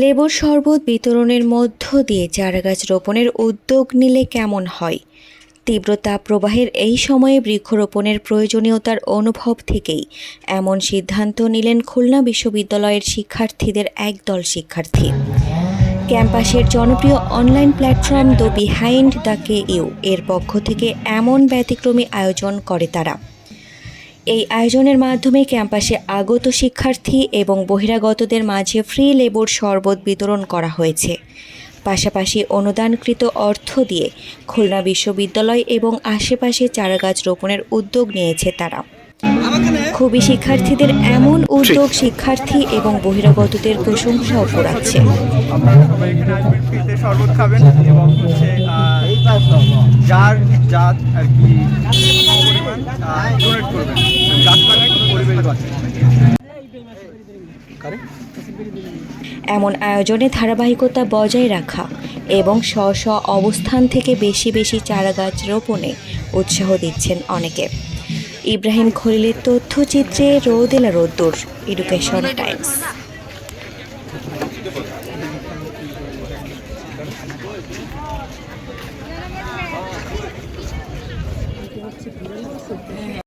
লেবুর শরবত বিতরণের মধ্য দিয়ে চারাগাছ রোপণের উদ্যোগ নিলে কেমন হয়? তীব্র তাপপ্রবাহের এই সময়ে বৃক্ষরোপণের প্রয়োজনীয়তার অনুভব থেকেই এমন সিদ্ধান্ত নিলেন খুলনা বিশ্ববিদ্যালয়ের শিক্ষার্থীদের একদল শিক্ষার্থী। ক্যাম্পাসের জনপ্রিয় online platform the behind the কেইউ এর পক্ষ থেকে এমন ব্যতিক্রমী আয়োজন করে তারা। এই আয়োজনের মাধ্যমে ক্যাম্পাসে আগত শিক্ষার্থী এবং বহিরাগতদের মাঝে ফ্রি লেবুর শরবত বিতরণ করা হয়েছে। পাশাপাশি অনুদানকৃত অর্থ দিয়ে খুলনা বিশ্ববিদ্যালয় এবং আশেপাশে চারাগাছ রোপণের উদ্যোগ নিয়েছে তারা। খুবই শিক্ষার্থীদের এমন উদ্যোগ শিক্ষার্থী এবং বহিরাগতদের প্রশংসাও কুড়াচ্ছে। শরবত খাবেন এবং হচ্ছে যার জাত আর কি পরিমাণ ডোনেট করবেন, গাছ লাগান, পরিবেশ বাঁচান। এমন আয়োজনে ধারাবাহিকতা বজায় রাখা এবং স্ব অবস্থান থেকে বেশি বেশি চারাগাছ রোপণে উৎসাহ দিচ্ছেন অনেকে। ইব্রাহিম খলিলের তথ্যচিত্রে রোদেলা রোদ্দুর, এডুকেশন টাইমস।